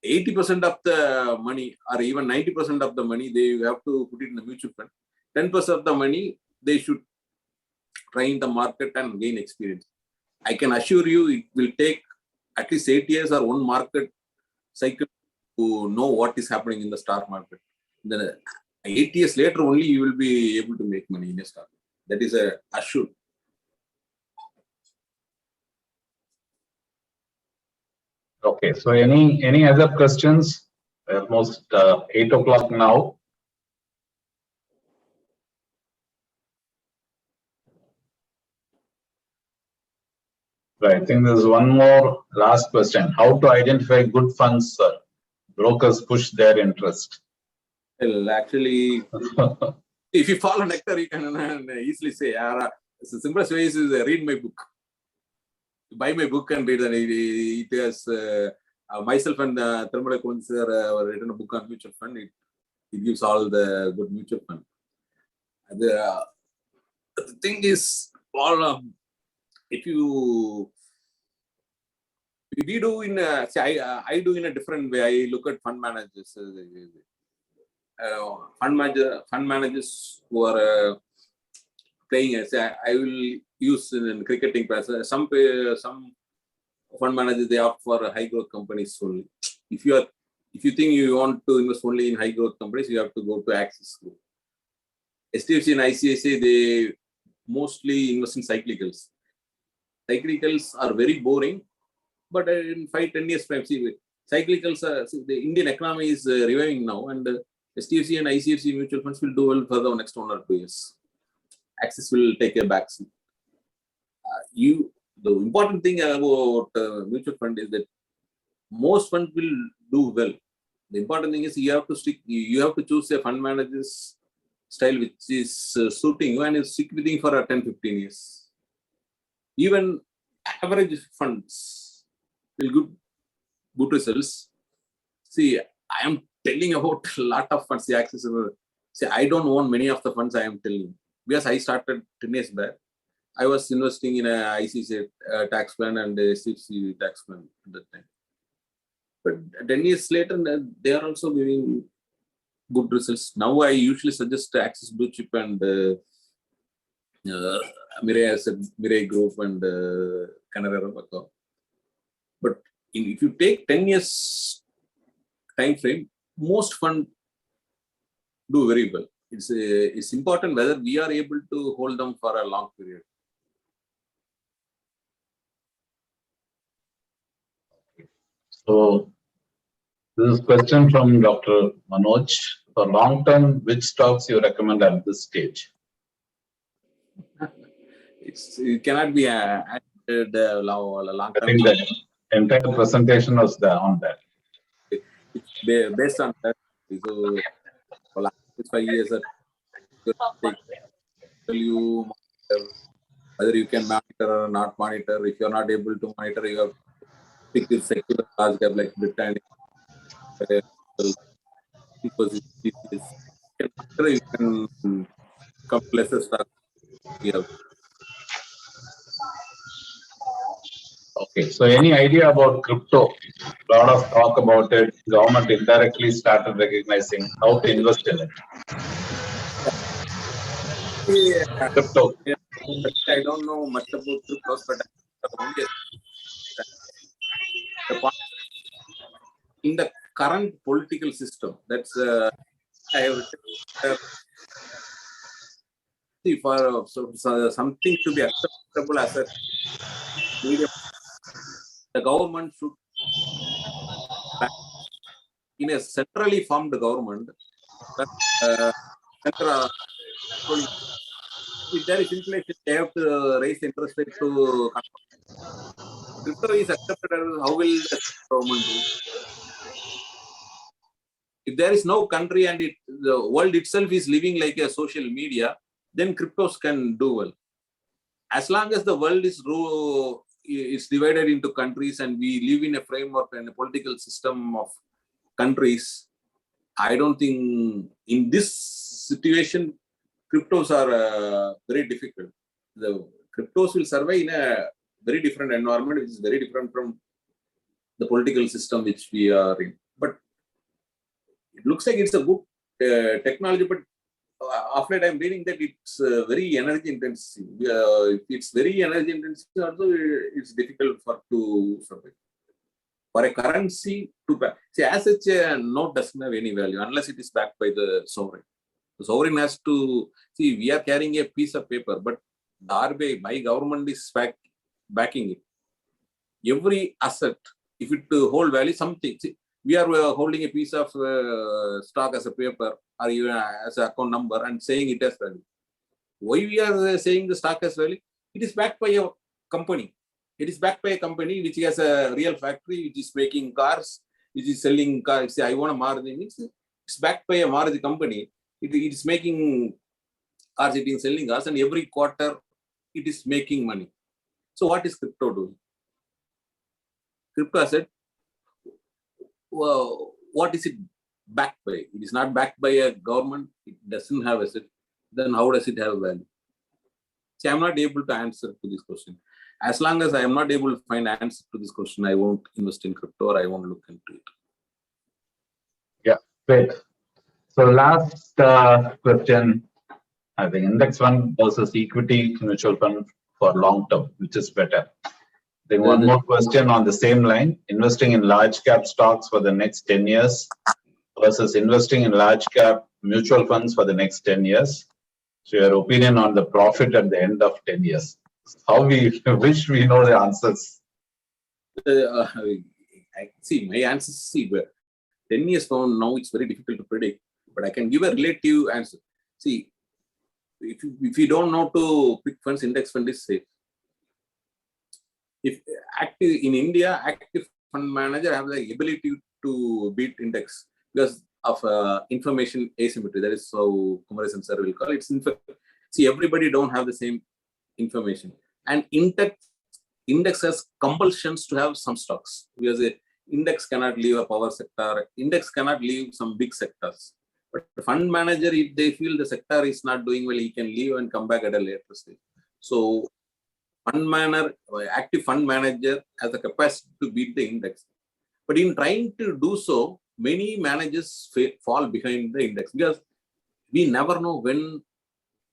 80% of the money or even 90% of the money, they have to put it in the mutual fund. 10% of the money, they should try in the market and gain experience. I can assure you it will take at least 8 years or one market cycle to know what is happening in the stock market. Then 8 years later only you will be able to make money in a stock. That is a assured. Okay, so any other questions? Almost 8 o'clock now. Right, I think there's one more last question. How to identify good funds, sir? Brokers push their interest. Well, actually, if you follow NECTAR, you can easily say, the simplest way is read my book. Buy my book and read it. It has myself and Tirunelveli sir written a book on mutual fund. It gives all the good mutual fund. The thing is, if we do in I do in a different way. I look at fund managers. Fund managers who are playing as I will use in cricketing class. Some fund managers, they opt for high growth companies only. If you think you want to invest only in high growth companies, you have to go to Axis Group. STFC and ICICI, they mostly invest in cyclicals. Cyclicals are very boring, but in 5-10 years time, cyclicals the Indian economy is reviving now, and STFC and ICFC mutual funds will do well for the next 1 or 2 years. Axis will take a backseat. The important thing about mutual fund is that most funds will do well. The important thing is you have to choose a fund manager's style which is suiting you and you stick with him for 10-15 years. Even average funds will give good results. See, I am telling about a lot of funds. See, I don't own many of the funds I am telling. Because I started 10 years back. I was investing in a ICC tax plan and a CFC tax plan at that time. But 10 years later, they are also giving good results. Now I usually suggest Axis Blue Chip and Mirai Group and Canara Robeco. But if you take 10 years time frame, most funds do very well. It's important whether we are able to hold them for a long period. So this is a question from Dr. Manoj. For long term, which stocks you recommend at this stage? It cannot be added long I term. think the entire presentation was on that. It's based on that. So for last 5 years, you monitor whether you can monitor or not monitor. If you're not able to monitor, you have to pick this secular large cap like Britannia. Because you can come lesser stocks. Okay, so any idea about crypto? A lot of talk about it. Government indirectly started recognizing how to invest in it. Yeah. Crypto. I don't know much about cryptos, but the point in the current political system, that's I have written for something to be acceptable as a medium, the government should, in a centrally formed government, if there is inflation, they have to raise interest rate to control. Crypto is accepted, how will the government do? If there is no country and the world itself is living like a social media, then cryptos can do well. As long as the world is divided into countries and we live in a framework and a political system of countries, I don't think in this situation, cryptos are very difficult. The cryptos will survive in a very different environment, which is very different from the political system which we are in. But it looks like it's a good technology, but of late I'm reading that it's very energy intensive. If it's very energy intensive, also it's difficult to survive. For a currency to back, see, as such a note doesn't have any value unless it is backed by the sovereign. The sovereign has to see. We are carrying a piece of paper, but the RBI, my government is backing it. Every asset, if it hold value, something. See, we are holding a piece of stock as a paper or even as an account number and saying it has value. Why we are saying the stock has value? It is backed by a company. It is backed by a company which has a real factory, which is making cars, which is selling cars. Say, I want a margin. It's backed by a margin company. It is making cars, it is selling cars, and every quarter it is making money. So what is crypto doing? Crypto asset, well, what is it backed by? It is not backed by a government. It doesn't have asset. Then how does it have value? See, I'm not able to answer to this question. As long as I am not able to find an answer to this question, I won't invest in crypto or I won't look into it. Yeah, great. So last question, I think index fund versus equity mutual fund for long term, which is better? Then one more question on the same line, investing in large cap stocks for the next 10 years versus investing in large cap mutual funds for the next 10 years. So your opinion on the profit at the end of 10 years. How we wish we know the answers. I see my answers. See, 10 years from now, it's very difficult to predict. but I can give a relative answer. See, if you don't know to pick funds, index fund is safe. If active in India, active fund manager have the ability to beat index because of information asymmetry. That is how Kumaresan sir will call it. See, everybody don't have the same information, and index has compulsions to have some stocks because the index cannot leave a power sector. Index cannot leave some big sectors. But the fund manager, if they feel the sector is not doing well, he can leave and come back at a later stage. So active fund manager has the capacity to beat the index. But in trying to do so, many managers fall behind the index because we never know when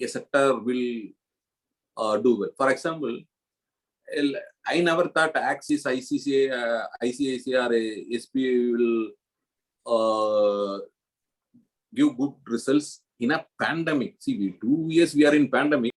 a sector will do well. For example, I never thought Axis, ICICI or SBI will give good results in a pandemic. See, 2 years we are in pandemic.